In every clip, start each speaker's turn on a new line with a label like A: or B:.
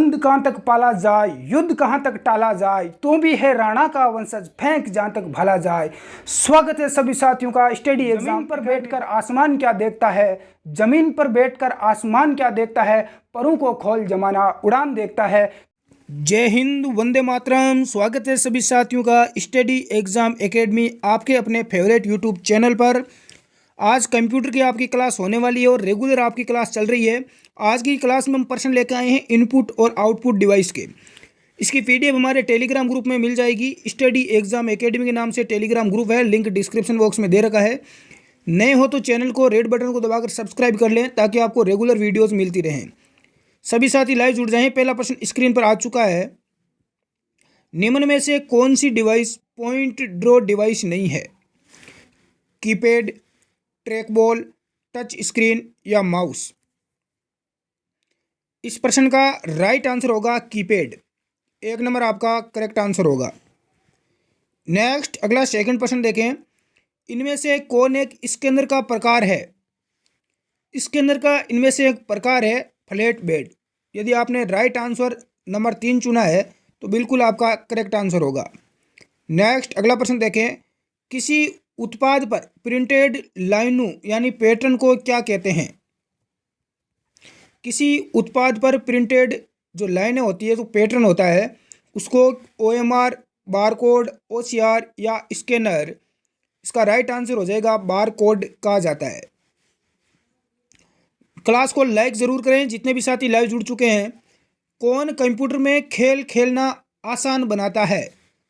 A: नंद कहाँ तक पाला जाए, युद्ध कहाँ तक टाला जाए, तू भी है राणा का वंशज, फेंक जहाँ तक भला जाए। स्वागत है सभी साथियों का स्टडी एग्जाम पर बैठकर आसमान क्या देखता है, जमीन पर बैठकर आसमान क्या देखता है, परों को खोल जमाना उड़ान देखता है। जय हिंद, वंदे मातरम। स्वागत है सभी साथियों का स्टडी एग्जाम एकेडमी आपके अपने फेवरेट यूट्यूब चैनल पर। आज कंप्यूटर की आपकी क्लास होने वाली है और रेगुलर आपकी क्लास चल रही है। आज की क्लास में हम प्रश्न लेकर आए हैं इनपुट और आउटपुट डिवाइस के। इसकी पीडीएफ हमारे टेलीग्राम ग्रुप में मिल जाएगी। स्टडी एग्जाम एकेडमी के नाम से टेलीग्राम ग्रुप है, लिंक डिस्क्रिप्शन बॉक्स में दे रखा है। नए हो तो चैनल को रेड बटन को दबाकर सब्सक्राइब कर लें ताकि आपको रेगुलर वीडियोज़ मिलती रहें। सभी साथी लाइव जुड़ जाएं। पहला प्रश्न स्क्रीन पर आ चुका है। निम्न में से कौन सी डिवाइस पॉइंट ड्रॉ डिवाइस नहीं है? Keypad, track ball, touch screen या माउस? इस प्रश्न का राइट आंसर होगा कीपैड। 1 नंबर आपका करेक्ट आंसर होगा। नेक्स्ट अगला सेकंड प्रश्न देखें। इनमें से कौन एक स्कैनर का प्रकार है? स्कैनर का इनमें से एक प्रकार है फ्लैट बेड। यदि आपने राइट आंसर नंबर 3 चुना है तो बिल्कुल आपका करेक्ट आंसर होगा। नेक्स्ट अगला प्रश्न देखें। किसी उत्पाद पर प्रिंटेड लाइनों यानी पैटर्न को क्या कहते हैं? किसी उत्पाद पर प्रिंटेड जो लाइनें होती है, तो पैटर्न होता है, उसको OMR, बारकोड, OCR या स्कैनर, इसका राइट आंसर हो जाएगा बारकोड कहा जाता है। क्लास को लाइक ज़रूर करें जितने भी साथी लाइव जुड़ चुके हैं। कौन कंप्यूटर में खेल खेलना आसान बनाता है?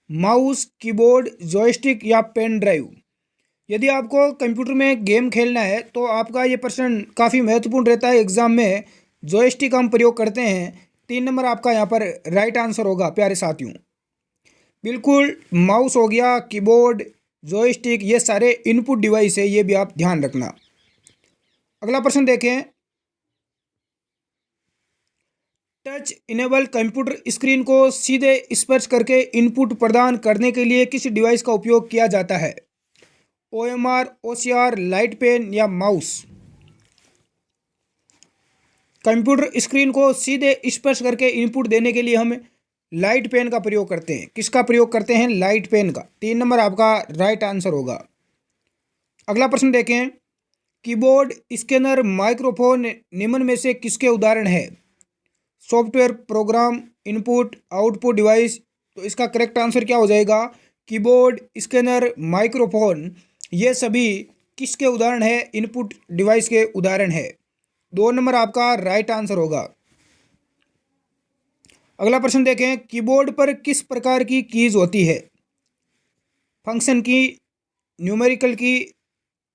A: माउस, कीबोर्ड, जॉयस्टिक या पेन ड्राइव? यदि आपको कंप्यूटर में गेम खेलना है तो आपका ये प्रश्न काफ़ी महत्वपूर्ण रहता है। एग्ज़ाम में जॉयस्टिक हम प्रयोग करते हैं। 3 नंबर आपका यहाँ पर राइट आंसर होगा प्यारे साथियों। बिल्कुल माउस हो गया, कीबोर्ड, जॉयस्टिक, ये सारे इनपुट डिवाइस है, ये भी आप ध्यान रखना। अगला प्रश्न देखें। टच इनेबल कंप्यूटर स्क्रीन को सीधे स्पर्श करके इनपुट प्रदान करने के लिए किस डिवाइस का उपयोग किया जाता है? OMR, OCR, लाइट पेन या माउस? कंप्यूटर स्क्रीन को सीधे स्पर्श करके इनपुट देने के लिए हम लाइट पेन का प्रयोग करते हैं। किसका प्रयोग करते हैं? लाइट पेन का। 3 नंबर आपका राइट आंसर होगा। अगला प्रश्न देखें। कीबोर्ड, स्कैनर, माइक्रोफोन निम्न में से किसके उदाहरण है? Software, program, input, output device? तो इसका करेक्ट आंसर क्या हो जाएगा? कीबोर्ड, स्कैनर, माइक्रोफोन, ये सभी किसके उदाहरण है? इनपुट डिवाइस के उदाहरण है। 2 नंबर आपका राइट आंसर होगा। अगला प्रश्न देखें। कीबोर्ड पर किस प्रकार की कीज होती है? फंक्शन की, न्यूमेरिकल की,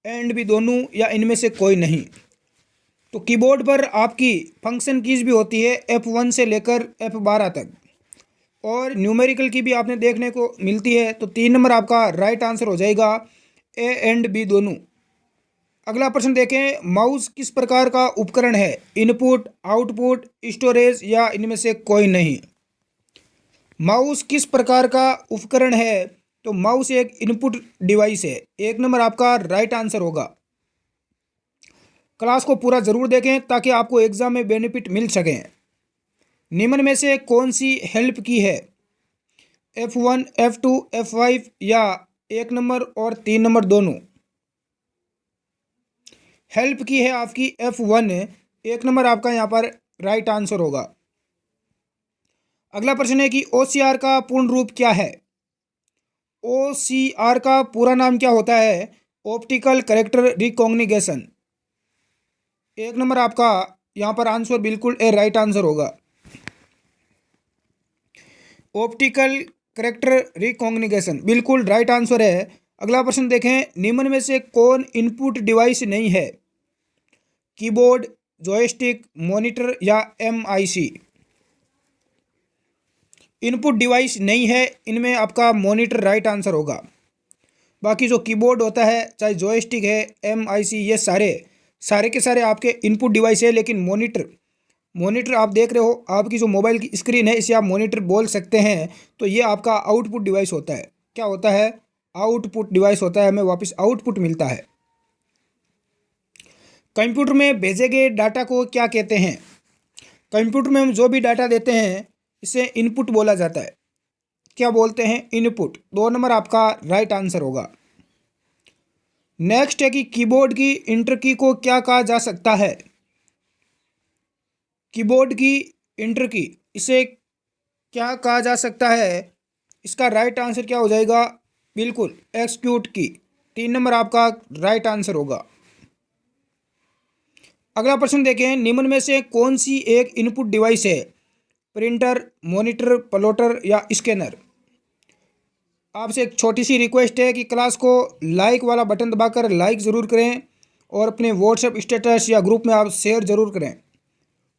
A: एंड भी दोनों, या इनमें से कोई नहीं? तो कीबोर्ड पर आपकी फंक्शन कीज भी होती है F1 से लेकर F12 तक, और न्यूमेरिकल की भी आपने देखने को मिलती है। तो 3 नंबर आपका राइट आंसर हो जाएगा, A एंड B दोनों। अगला प्रश्न देखें। माउस किस प्रकार का उपकरण है? इनपुट, आउटपुट, स्टोरेज या इनमें से कोई नहीं? माउस किस प्रकार का उपकरण है? तो माउस एक इनपुट डिवाइस है। 1 नंबर आपका राइट आंसर होगा। क्लास को पूरा ज़रूर देखें ताकि आपको एग्जाम में बेनिफिट मिल सके। निम्न में से कौन सी हेल्प की है? F1, F2, F5 या 1 नंबर और 3 नंबर दोनों? हेल्प की है आपकी F1, 1 नंबर आपका यहाँ पर राइट आंसर होगा। अगला प्रश्न है कि OCR का पूर्ण रूप क्या है? OCR का पूरा नाम क्या होता है? Optical character recognition. 1 नंबर आपका यहाँ पर आंसर बिल्कुल राइट आंसर होगा। ऑप्टिकल कैरेक्टर रिकॉग्निशन बिल्कुल राइट आंसर है। अगला प्रश्न देखें। निम्न में से कौन इनपुट डिवाइस नहीं है? कीबोर्ड, जॉयस्टिक, मॉनिटर या MIC? इनपुट डिवाइस नहीं है, इनमें आपका मॉनिटर राइट आंसर होगा। बाकी जो कीबोर्ड होता है, चाहे जॉयस्टिक है, MIC, ये सारे के सारे आपके इनपुट डिवाइस है। लेकिन मॉनिटर आप देख रहे हो, आपकी जो मोबाइल की स्क्रीन है, इसे आप मॉनिटर बोल सकते हैं। तो ये आपका आउटपुट डिवाइस होता है। क्या होता है? आउटपुट डिवाइस होता है, हमें वापस आउटपुट मिलता है। कंप्यूटर में भेजे गए डाटा को क्या कहते हैं? कंप्यूटर में हम जो भी डाटा देते हैं इसे इनपुट बोला जाता है। क्या बोलते हैं? इनपुट। 2 नंबर आपका राइट आंसर होगा। नेक्स्ट है कि कीबोर्ड की इंटर की को क्या कहा जा सकता है? कीबोर्ड की इंटर की इसे क्या कहा जा सकता है? इसका राइट आंसर क्या हो जाएगा? बिल्कुल एक्सिक्यूट की। 3 नंबर आपका राइट आंसर होगा। अगला प्रश्न देखें, निम्न में से कौन सी एक इनपुट डिवाइस है? प्रिंटर, मॉनिटर, प्लॉटर या स्कैनर? आपसे एक छोटी सी रिक्वेस्ट है कि क्लास को लाइक वाला बटन दबाकर लाइक ज़रूर करें और अपने व्हाट्सएप स्टेटस या ग्रुप में आप शेयर ज़रूर करें।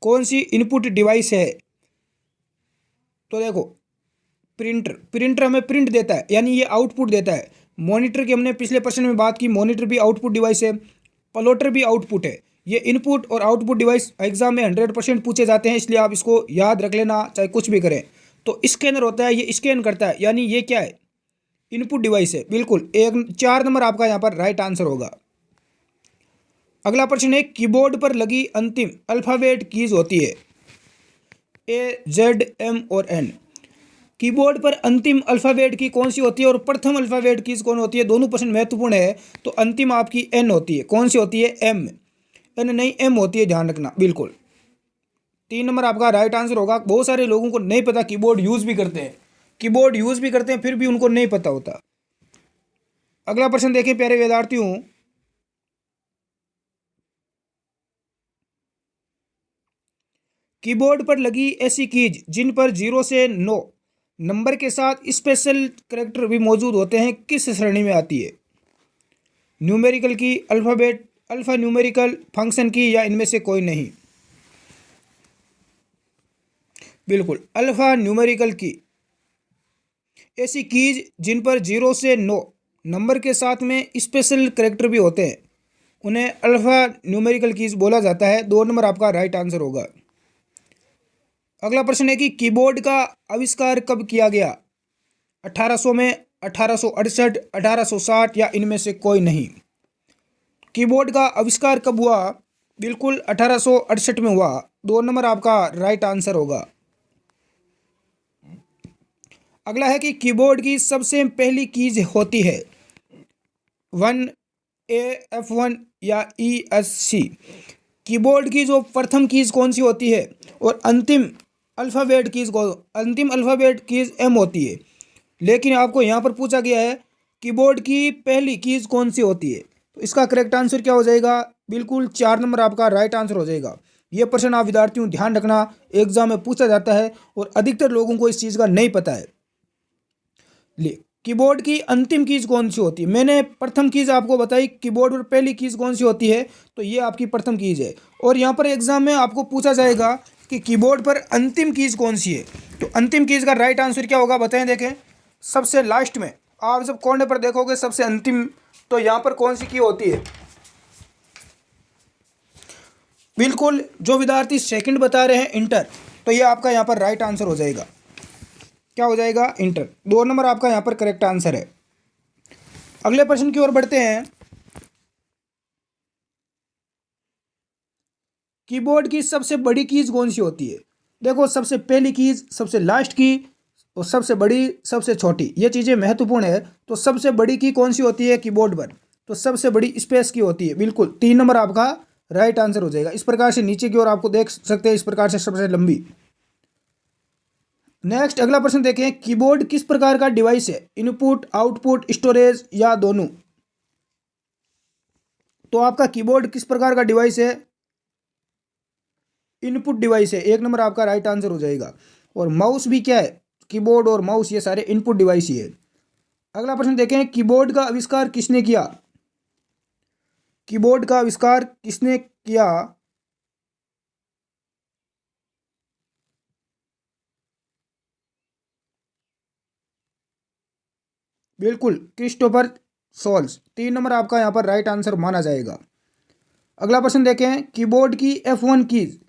A: कौन सी इनपुट डिवाइस है? तो देखो, प्रिंटर हमें प्रिंट देता है, यानी ये आउटपुट देता है। मॉनिटर की हमने पिछले प्रश्न में बात की, मॉनिटर भी आउटपुट डिवाइस है। प्लॉटर भी आउटपुट है। ये इनपुट और आउटपुट डिवाइस एग्जाम में 100% पूछे जाते हैं, इसलिए आप इसको याद रख लेना चाहे कुछ भी करें। तो स्कैनर होता है, ये स्कैन करता है, यानी ये क्या है? इनपुट डिवाइस है। बिल्कुल 4 नंबर आपका यहाँ पर राइट आंसर होगा। अगला प्रश्न है, कीबोर्ड पर लगी अंतिम अल्फ़ाबेट कीज होती है A, Z, M और N। कीबोर्ड पर अंतिम अल्फ़ाबेट की कौन सी होती है और प्रथम अल्फ़ाबेट कीज कौन होती है? दोनों प्रश्न महत्वपूर्ण है। तो अंतिम आपकी N होती है। कौन सी होती है? M। N नहीं, M होती है, ध्यान रखना। बिल्कुल 3 नंबर आपका राइट आंसर होगा। बहुत सारे लोगों को नहीं पता, कीबोर्ड यूज़ भी करते हैं, फिर भी उनको नहीं पता होता। अगला प्रश्न देखें प्यारे विद्यार्थियों, कीबोर्ड पर लगी ऐसी कीज जिन पर 0 से 9 नंबर के साथ स्पेशल कैरेक्टर भी मौजूद होते हैं, किस श्रेणी में आती है? न्यूमेरिकल की, अल्फा न्यूमेरिकल, फंक्शन की या इनमें से कोई नहीं? बिल्कुल अल्फा न्यूमेरिकल की। ऐसी कीज जिन पर 0 से 9 नंबर के साथ में स्पेशल कैरेक्टर भी होते हैं, उन्हें अल्फा न्यूमेरिकल कीज बोला जाता है। 2 नंबर आपका राइट आंसर होगा। अगला प्रश्न है कि कीबोर्ड का आविष्कार कब किया गया? 1800 में, 1868, 1860 या इनमें से कोई नहीं? कीबोर्ड का आविष्कार कब हुआ? बिल्कुल 1868 में हुआ। 2 नंबर आपका राइट आंसर होगा। अगला है कि कीबोर्ड की सबसे पहली कीज होती है 1A, F1 या ESC। कीबोर्ड की जो प्रथम कीज कौन सी होती है और अंतिम अल्फ़ाबेट कीज M होती है। लेकिन आपको यहाँ पर पूछा गया है कीबोर्ड की पहली कीज कौन सी होती है, तो इसका करेक्ट आंसर क्या हो जाएगा? बिल्कुल 4 नंबर आपका राइट आंसर हो जाएगा। ये प्रश्न आप विद्यार्थियों ध्यान रखना, एग्जाम में पूछा जाता है और अधिकतर लोगों को इस चीज़ का नहीं पता है। कीबोर्ड की अंतिम कीज कौन सी होती है? मैंने प्रथम कीज आपको बताई, कीबोर्ड पर पहली कीज कौन सी होती है, तो ये आपकी प्रथम कीज है। और यहाँ पर एग्जाम में आपको पूछा जाएगा कि कीबोर्ड पर अंतिम कीज कौन सी है, तो अंतिम कीज का राइट आंसर क्या होगा बताएं। देखें, सबसे लास्ट में आप जब कोने पर देखोगे सबसे अंतिम, तो यहाँ पर कौन सी की होती है? बिल्कुल जो विद्यार्थी सेकंड बता रहे हैं इंटर, तो ये आपका यहाँ पर राइट आंसर हो जाएगा। क्या हो जाएगा? इंटर। 2 नंबर आपका यहाँ पर करेक्ट आंसर है। अगले प्रश्न की ओर बढ़ते हैं। कीबोर्ड की सबसे बड़ी कीज कौन सी होती है? देखो, सबसे पहली कीज, सबसे लास्ट की और सबसे बड़ी, सबसे छोटी, ये चीज़ें महत्वपूर्ण है। तो सबसे बड़ी की कौन सी होती है कीबोर्ड पर? तो सबसे बड़ी स्पेस की होती है। बिल्कुल 3 नंबर आपका राइट आंसर हो जाएगा। इस प्रकार से नीचे की ओर आपको देख सकते हैं, इस प्रकार से सबसे लंबी। नेक्स्ट अगला प्रश्न देखें, कीबोर्ड किस प्रकार का डिवाइस है? इनपुट, आउटपुट, स्टोरेज या दोनों? तो आपका कीबोर्ड किस प्रकार का डिवाइस है? इनपुट डिवाइस है। 1 नंबर आपका राइट आंसर हो जाएगा। और माउस भी क्या है? कीबोर्ड और माउस ये सारे इनपुट डिवाइस ही है। अगला प्रश्न देखें, कीबोर्ड का आविष्कार किसने किया? कीबोर्ड का आविष्कार किसने किया? बिल्कुल क्रिस्टोफर सोल्स। 3 नंबर आपका यहाँ पर राइट आंसर माना जाएगा। अगला प्रश्न देखें, कीबोर्ड की F1 कीज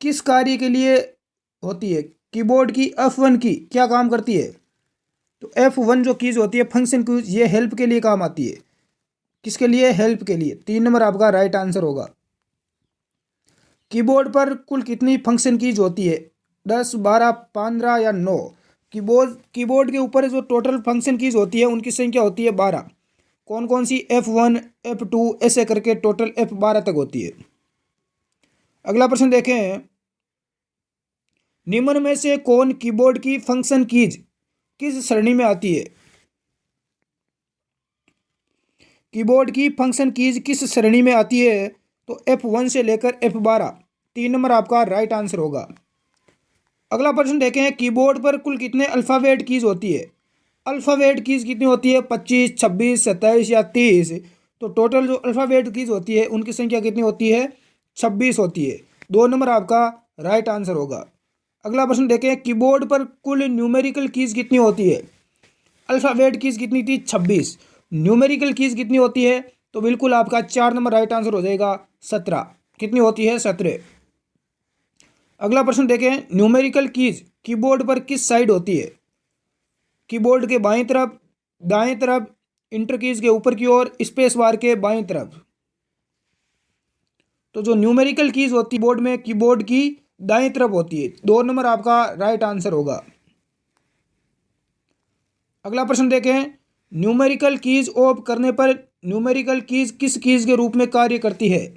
A: किस कार्य के लिए होती है? कीबोर्ड की F1 की क्या काम करती है? तो F1 जो कीज होती है फंक्शन कीज, ये हेल्प के लिए काम आती है। किसके लिए? हेल्प के लिए। 3 नंबर आपका राइट आंसर होगा। कीबोर्ड पर कुल कितनी फंक्शन कीज होती है? 10, 12, 15 या 9? कीबोर्ड के ऊपर जो टोटल फंक्शन कीज होती है उनकी संख्या होती है 12। कौन कौन सी? F1, F2 ऐसे करके टोटल F12 तक होती है। अगला प्रश्न देखें, निम्न में से कौन कीबोर्ड की फंक्शन कीज किस श्रेणी में आती है? कीबोर्ड की फंक्शन कीज किस श्रेणी में आती है? तो F1 से लेकर F12। 3 नंबर आपका राइट आंसर होगा। अगला प्रश्न देखें, कीबोर्ड पर कुल कितने अल्फ़ाबेट कीज होती है? अल्फ़ाबेट कीज कितनी होती है? 25, 26, 27 या 30? तो टोटल जो अल्फ़ाबेट कीज होती है उनकी संख्या कितनी होती है? 26 होती है। 2 नंबर आपका राइट आंसर होगा। अगला प्रश्न देखें, कीबोर्ड पर कुल न्यूमेरिकल कीज कितनी होती है? अल्फ़ाबेट कीज कितनी थी? 26। न्यूमेरिकल कीज कितनी होती है? तो बिल्कुल आपका 4 नंबर राइट आंसर हो जाएगा, 17। कितनी होती है? 17। अगला प्रश्न देखें, न्यूमेरिकल कीज कीबोर्ड पर किस साइड होती है? कीबोर्ड के बाईं तरफ, दाएं तरफ, इंटर कीज के ऊपर की ओर, स्पेस बार के बाईं तरफ? तो जो न्यूमेरिकल कीज होती है बोर्ड में, कीबोर्ड की दाईं तरफ होती है। 2 नंबर आपका राइट आंसर होगा। अगला प्रश्न देखें, न्यूमेरिकल कीज ऑफ करने पर न्यूमेरिकल कीज किस कीज के रूप में कार्य करती है?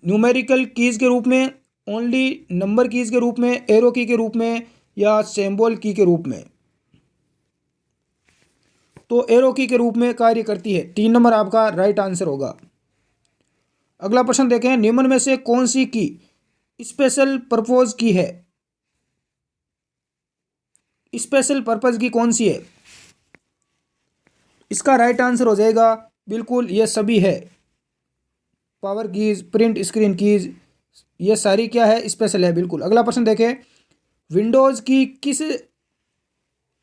A: न्यूमेरिकल कीज के रूप में, ओनली नंबर कीज के रूप में, एरो की के रूप में या सिंबल की के रूप में? तो एरो की के रूप में कार्य करती है। 3 नंबर आपका राइट आंसर होगा। अगला प्रश्न देखें, निम्न में से कौन सी की स्पेशल पर्पज की है? स्पेशल पर्पज की कौन सी है? इसका राइट आंसर हो जाएगा बिल्कुल ये सभी है। Power keys, print screen keys, ये सारी क्या है? स्पेशल है बिल्कुल। अगला प्रश्न देखें, विंडोज़ की किस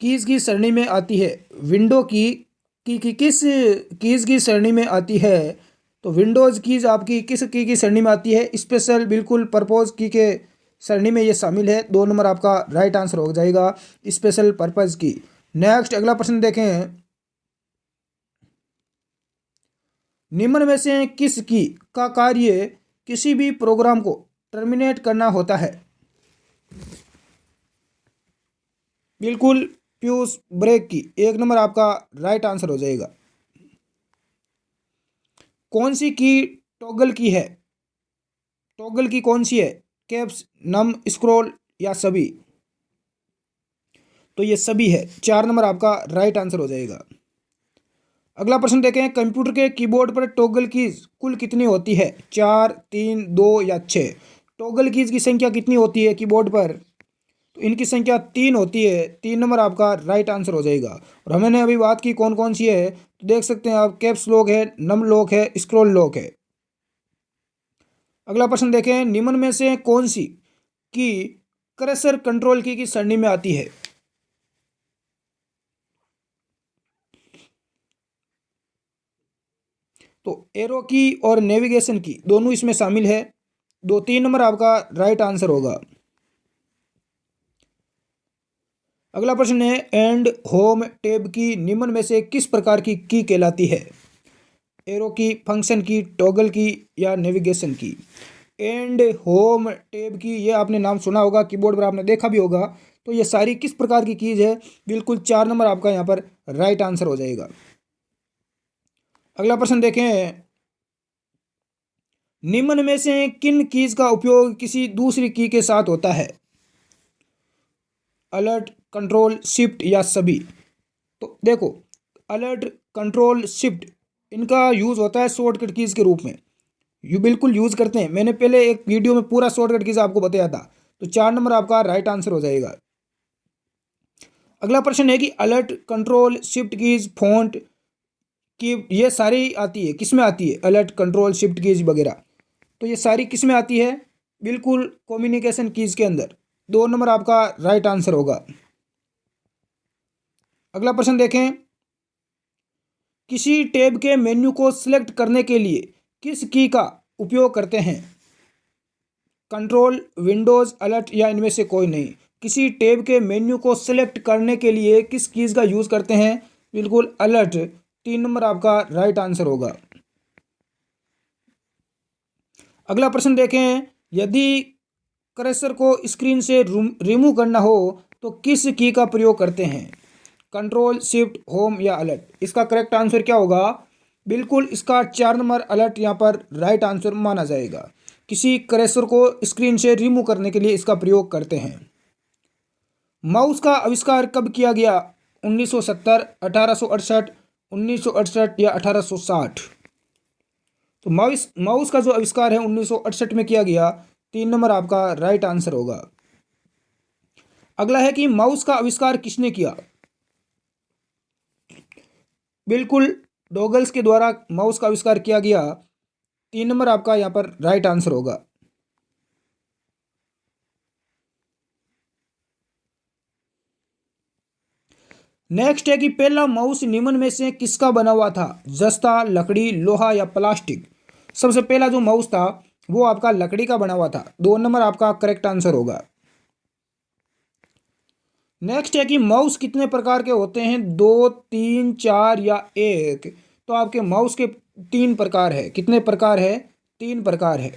A: कीज की श्रेणी में आती है? विंडो की किस कीज की श्रेणी में आती है? तो विंडोज़ कीज आपकी किस की श्रेणी में आती है? स्पेशल बिल्कुल पर्पज की के श्रेणी में ये शामिल है। 2 नंबर आपका राइट आंसर हो जाएगा, स्पेशल पर्पज की। नेक्स्ट अगला प्रश्न देखें, निम्न में से किस की का कार्य किसी भी प्रोग्राम को टर्मिनेट करना होता है? बिल्कुल फ्यूज ब्रेक की। 1 नंबर आपका राइट आंसर हो जाएगा। कौन सी की टॉगल की है? टॉगल की कौन सी है? कैप्स, नम, स्क्रॉल या सभी? तो ये सभी है। 4 नंबर आपका राइट आंसर हो जाएगा। अगला प्रश्न देखें, कंप्यूटर के कीबोर्ड पर टॉगल कीज कुल कितनी होती है? 4, 3, 2 या 6? टॉगल कीज की संख्या कितनी होती है कीबोर्ड पर? तो इनकी संख्या 3 होती है। 3 नंबर आपका राइट आंसर हो जाएगा। और हमने अभी बात की कौन कौन सी है, तो देख सकते हैं आप, कैप्स लॉक है, नम लॉक है, स्क्रॉल लॉक है। अगला प्रश्न देखें, निम्न में से कौन सी की कर्सर कंट्रोल की श्रेणी में आती है? तो एरो की और नेविगेशन की दोनों इसमें शामिल है। 3 नंबर आपका राइट आंसर होगा। अगला प्रश्न है, एंड होम टैब की निम्न में से किस प्रकार की कहलाती है? एरो की, फंक्शन की, टॉगल की या नेविगेशन की? एंड होम टैब की ये आपने नाम सुना होगा, कीबोर्ड पर आपने देखा भी होगा। तो ये सारी किस प्रकार की कीज है? बिल्कुल 4 नंबर आपका यहाँ पर राइट आंसर हो जाएगा। अगला प्रश्न देखें, निम्न में से किन कीज का उपयोग किसी दूसरी की के साथ होता है? अलर्ट, कंट्रोल, शिफ्ट या सभी? तो देखो, अलर्ट, कंट्रोल, शिफ्ट, इनका यूज़ होता है शॉर्टकट कीज़ के रूप में। यू बिल्कुल यूज़ करते हैं। मैंने पहले एक वीडियो में पूरा शॉर्टकट कीज़ आपको बताया था। तो 4 नंबर आपका राइट आंसर हो जाएगा। अगला प्रश्न है कि alert, control, shift keys, font की ये सारी आती है, किस में आती है? अलर्ट, कंट्रोल, शिफ्ट कीज़ वगैरह, तो ये सारी किस में आती है? बिल्कुल कम्युनिकेशन कीज़ के अंदर। 2 नंबर आपका राइट आंसर होगा। अगला प्रश्न देखें, किसी टैब के मेन्यू को सिलेक्ट करने के लिए किस की का उपयोग करते हैं? कंट्रोल, विंडोज़, अलर्ट या इनमें से कोई नहीं? किसी टैब के मेन्यू को सिलेक्ट करने के लिए किस कीज़ का यूज़ करते हैं? बिल्कुल अलर्ट। 3 नंबर आपका राइट आंसर होगा। अगला प्रश्न देखें, यदि कर्सर को स्क्रीन से रिमूव करना हो तो किस की का प्रयोग करते हैं? कंट्रोल, शिफ्ट, होम या अलर्ट? इसका करेक्ट आंसर क्या होगा? बिल्कुल इसका 4 नंबर अलर्ट यहाँ पर राइट आंसर माना जाएगा। किसी कर्सर को स्क्रीन से रिमूव करने के लिए इसका प्रयोग करते हैं। माउस का आविष्कार कब किया गया? 1970, 1868, 1968 या 1860? तो माउस का जो आविष्कार है 1968 में किया गया। 3 नंबर आपका राइट आंसर होगा। अगला है कि माउस का आविष्कार किसने किया? बिल्कुल डॉगल्स के द्वारा माउस का आविष्कार किया गया। 3 नंबर आपका यहाँ पर राइट आंसर होगा। नेक्स्ट है कि पहला माउस निम्न में से किसका बना हुआ था? जस्ता, लकड़ी, लोहा या प्लास्टिक? सबसे पहला जो माउस था वो आपका लकड़ी का बना हुआ था। 2 नंबर आपका करेक्ट आंसर होगा। नेक्स्ट है कि माउस कितने प्रकार के होते हैं? 2, 3, 4 या 1? तो आपके माउस के 3 प्रकार है। कितने प्रकार है? 3 प्रकार है।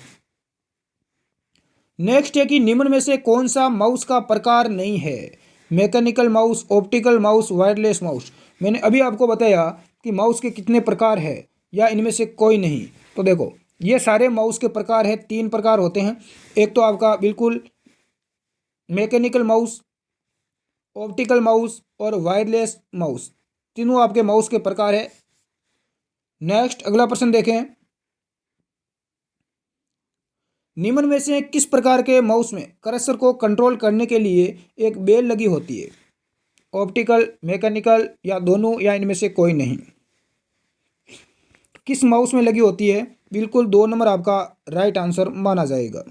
A: नेक्स्ट है कि निम्न में से कौन सा माउस का प्रकार नहीं है? Mechanical mouse, optical mouse, wireless mouse? मैंने अभी आपको बताया कि माउस के कितने प्रकार है या इनमें से कोई नहीं। तो देखो ये सारे माउस के प्रकार है। 3 प्रकार होते हैं। एक तो आपका बिल्कुल मैकेनिकल माउस, ऑप्टिकल माउस और वायरलेस माउस, तीनों आपके माउस के प्रकार है। नेक्स्ट अगला प्रश्न देखें, निम्न में से किस प्रकार के माउस में कर्सर को कंट्रोल करने के लिए एक बेल लगी होती है? ऑप्टिकल, मैकेनिकल या दोनों या इनमें से कोई नहीं? किस माउस में लगी होती है? बिल्कुल 2 नंबर आपका राइट आंसर माना जाएगा।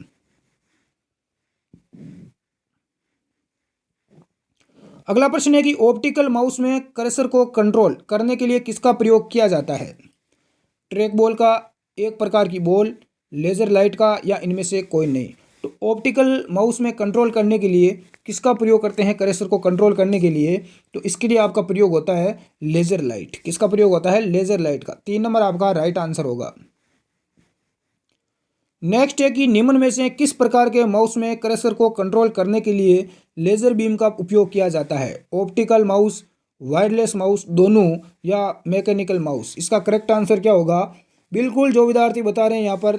A: अगला प्रश्न है कि ऑप्टिकल माउस में कर्सर को कंट्रोल करने के लिए किसका प्रयोग किया जाता है? ट्रैक बॉल का, एक प्रकार की बॉल, लेजर लाइट का या इनमें से कोई नहीं? तो ऑप्टिकल माउस में कंट्रोल करने के लिए किसका प्रयोग करते हैं? कर्सर को कंट्रोल करने के लिए तो इसके लिए आपका प्रयोग होता है लेजर लाइट। किसका प्रयोग होता है? लेजर लाइट का। 3 नंबर आपका राइट आंसर होगा। नेक्स्ट है कि निम्न में से किस प्रकार के माउस में कर्सर को कंट्रोल करने के लिए लेजर बीम का उपयोग किया जाता है? ऑप्टिकल माउस, वायरलेस माउस, दोनों या मैकेनिकल माउस? इसका करेक्ट आंसर क्या होगा? बिल्कुल जो विद्यार्थी बता रहे हैं यहाँ पर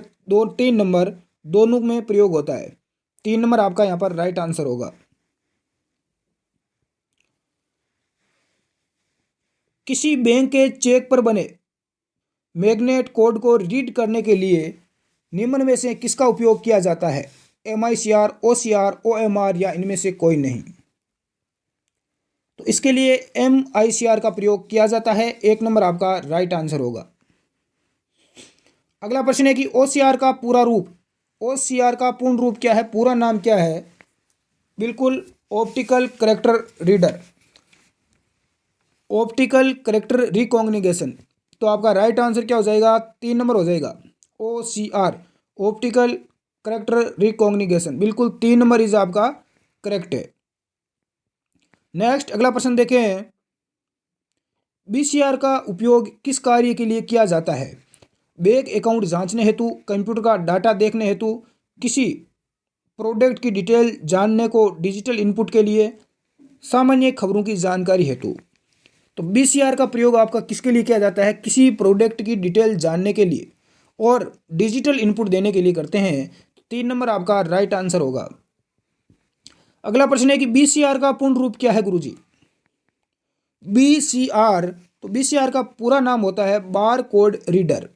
A: 3 नंबर दोनों में प्रयोग होता है। 3 नंबर आपका यहाँ पर राइट आंसर होगा। किसी बैंक के चेक पर बने मैग्नेट कोड को रीड करने के लिए निम्न में से किसका उपयोग किया जाता है? MICR, OCR, OMR या इनमें से कोई नहीं? तो इसके लिए MICR का प्रयोग किया जाता है। 1 नंबर आपका राइट आंसर होगा। अगला प्रश्न है कि OCR का पूरा रूप, OCR का पूर्ण रूप क्या है? पूरा नाम क्या है? बिल्कुल optical character reader, optical character recognition. तो आपका राइट आंसर क्या हो जाएगा? 3 नंबर हो जाएगा। OCR, optical character recognition. बिल्कुल 3 नंबर इज आपका करेक्ट है। नेक्स्ट अगला प्रश्न देखें, BCR का उपयोग किस कार्य के लिए किया जाता है? बैंक अकाउंट जांचने हेतु, कंप्यूटर का डाटा देखने हेतु, किसी प्रोडक्ट की डिटेल जानने को डिजिटल इनपुट के लिए, सामान्य खबरों की जानकारी हेतु? तो BCR का प्रयोग आपका किसके लिए किया जाता है? किसी प्रोडक्ट की डिटेल जानने के लिए और डिजिटल इनपुट देने के लिए करते हैं। 3 नंबर आपका राइट आंसर होगा। अगला प्रश्न है कि BCR का पूर्ण रूप क्या है गुरुजी? BCR, तो BCR का पूरा नाम होता है बार कोड रीडर।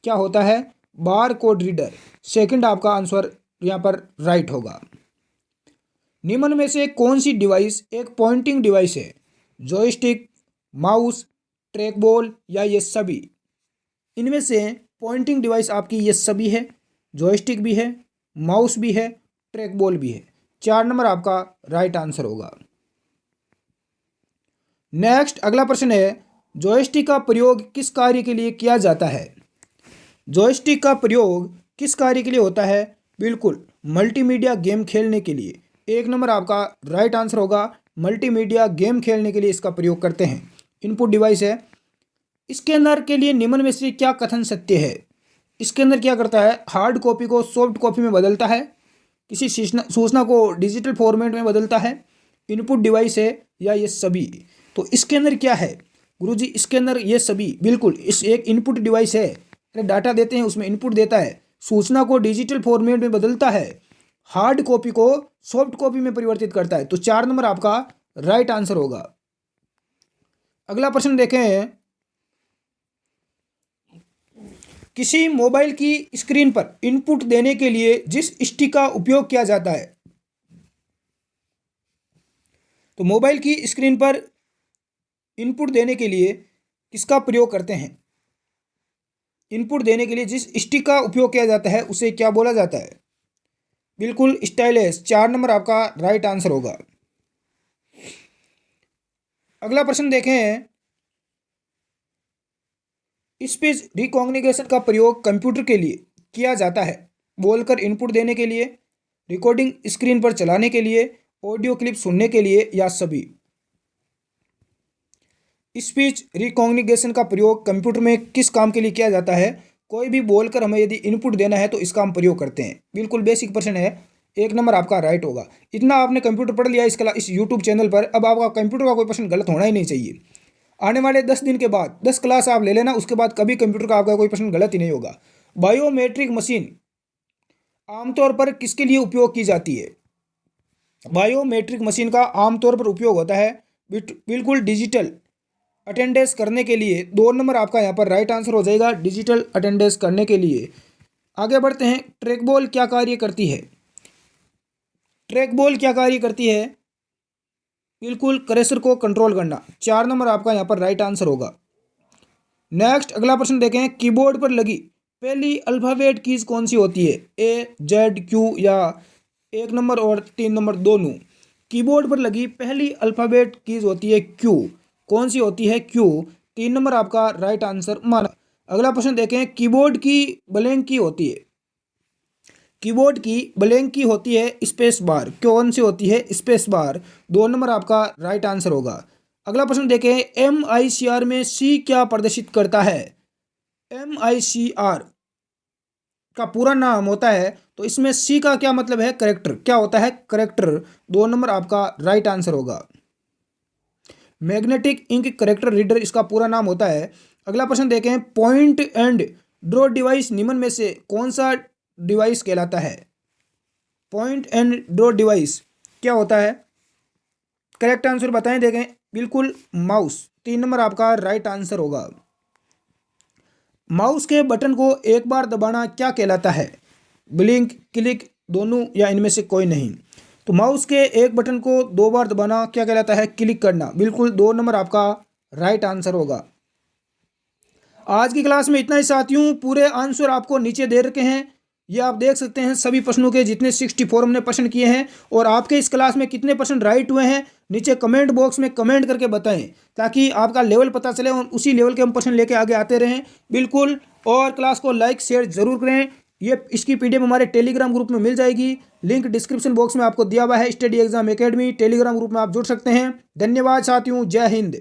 A: क्या होता है? Bar code reader. सेकंड आपका आंसर यहाँ पर राइट होगा। निम्न में से कौन सी डिवाइस एक पॉइंटिंग डिवाइस है? जॉयस्टिक, माउस, ट्रैक बॉल या ये सभी? इनमें से पॉइंटिंग डिवाइस आपकी ये सभी है। जॉयस्टिक भी है, माउस भी है, ट्रैक बॉल भी है। 4 नंबर आपका राइट आंसर होगा। नेक्स्ट अगला प्रश्न है, जॉयस्टिक का प्रयोग किस कार्य के लिए किया जाता है? जॉयस्टिक का प्रयोग किस कार्य के लिए होता है? बिल्कुल मल्टीमीडिया गेम खेलने के लिए। 1 नंबर आपका राइट आंसर होगा। मल्टीमीडिया गेम खेलने के लिए इसका प्रयोग करते हैं। इनपुट डिवाइस है। इसके अंदर के लिए निम्न में से क्या कथन सत्य है? इसके अंदर क्या करता है, हार्ड कॉपी को सॉफ्ट कॉपी में बदलता है, किसी सूचना को डिजिटल फॉर्मेट में बदलता है, इनपुट डिवाइस है या ये सभी। तो इसके अंदर क्या है गुरुजी, इसके अंदर ये सभी बिल्कुल इस एक इनपुट डिवाइस है, डाटा देते हैं उसमें इनपुट देता है, सूचना को डिजिटल फॉर्मेट में बदलता है, हार्ड कॉपी को सॉफ्ट कॉपी में परिवर्तित करता है। तो 4 नंबर आपका राइट आंसर होगा। अगला प्रश्न देखें, किसी मोबाइल की स्क्रीन पर इनपुट देने के लिए जिस स्टिक का उपयोग किया जाता है, तो मोबाइल की स्क्रीन पर इनपुट देने के लिए किसका प्रयोग करते हैं? इनपुट देने के लिए जिस स्टिक का उपयोग किया जाता है उसे क्या बोला जाता है? बिल्कुल स्टाइलस। 4 नंबर आपका राइट आंसर होगा। अगला प्रश्न देखें, स्पीच रिकॉग्निशन का प्रयोग कंप्यूटर के लिए किया जाता है बोलकर इनपुट देने के लिए, रिकॉर्डिंग स्क्रीन पर चलाने के लिए, ऑडियो क्लिप सुनने के लिए या सभी? स्पीच रिकॉग्निशन का प्रयोग कंप्यूटर में किस काम के लिए किया जाता है? कोई भी बोलकर हमें यदि इनपुट देना है तो इसका हम प्रयोग करते हैं। बिल्कुल बेसिक प्रश्न है, 1 नंबर आपका राइट होगा। इतना आपने कंप्यूटर पढ़ लिया इस यूट्यूब चैनल पर, अब आपका कंप्यूटर का कोई प्रश्न गलत होना ही नहीं चाहिए। आने वाले 10 दिन के बाद 10 क्लास आप ले लेना, उसके बाद कभी कंप्यूटर का आपका कोई प्रश्न गलत ही नहीं होगा। बायोमेट्रिक मशीन आमतौर पर किसके लिए उपयोग की जाती है? बायोमेट्रिक मशीन का आमतौर पर उपयोग होता है बिल्कुल डिजिटल अटेंडेंस करने के लिए। 2 नंबर आपका यहाँ पर राइट आंसर हो जाएगा, डिजिटल अटेंडेंस करने के लिए। आगे बढ़ते हैं, ट्रैकबॉल क्या कार्य करती है? ट्रैकबॉल क्या कार्य करती है? बिल्कुल करेसर को कंट्रोल करना। 4 नंबर आपका यहाँ पर राइट आंसर होगा। नेक्स्ट अगला प्रश्न देखें, कीबोर्ड पर लगी पहली अल्फाबेट कीज कौन सी होती है? ए, जेड, क्यू या 1 नंबर और 3 नंबर दोनों? कीबोर्ड पर लगी पहली अल्फाबेट कीज होती है क्यू। कौन सी होती है? क्यू। 3 नंबर आपका राइट आंसर माना। अगला प्रश्न देखें, कीबोर्ड की ब्लैंक की होती है? कीबोर्ड की ब्लैंक की होती है स्पेस बार। कौन सी होती है? Space bar. 2 नंबर आपका राइट आंसर होगा। अगला प्रश्न देखें, MICR में सी क्या प्रदर्शित करता है? MICR का पूरा नाम होता है, तो इसमें सी का क्या मतलब है? करेक्टर। क्या होता है? करेक्टर। 2 नंबर आपका राइट आंसर होगा। मैग्नेटिक इंक करेक्टर रीडर इसका पूरा नाम होता है। अगला प्रश्न देखें, पॉइंट एंड ड्रॉ डिवाइस निम्न में से कौन सा डिवाइस कहलाता है? पॉइंट एंड ड्रॉ डिवाइस क्या होता है? करेक्ट आंसर बताएं। देखें, बिल्कुल माउस। 3 नंबर आपका राइट आंसर होगा। माउस के बटन को एक बार दबाना क्या कहलाता है? ब्लिंक, क्लिक, दोनों या इनमें से कोई नहीं? तो माउस के एक बटन को 2 बार दबाना क्या कहलाता है? क्लिक करना। बिल्कुल 2 नंबर आपका राइट आंसर होगा। आज की क्लास में इतना ही साथियों, पूरे आंसर आपको नीचे दे रखे हैं, ये आप देख सकते हैं सभी प्रश्नों के जितने 64 हमने प्रश्न किए हैं। और आपके इस क्लास में कितने प्रश्न राइट हुए हैं नीचे कमेंट बॉक्स में कमेंट करके बताएं, ताकि आपका लेवल पता चले और उसी लेवल के हम प्रश्न लेके आगे आते रहें। बिल्कुल, और क्लास को लाइक शेयर जरूर करें। ये इसकी PDF हमारे टेलीग्राम ग्रुप में मिल जाएगी, लिंक डिस्क्रिप्शन बॉक्स में आपको दिया हुआ है। Study exam academy Telegram group में आप जुड़ सकते हैं। धन्यवाद साथियों, जय हिंद।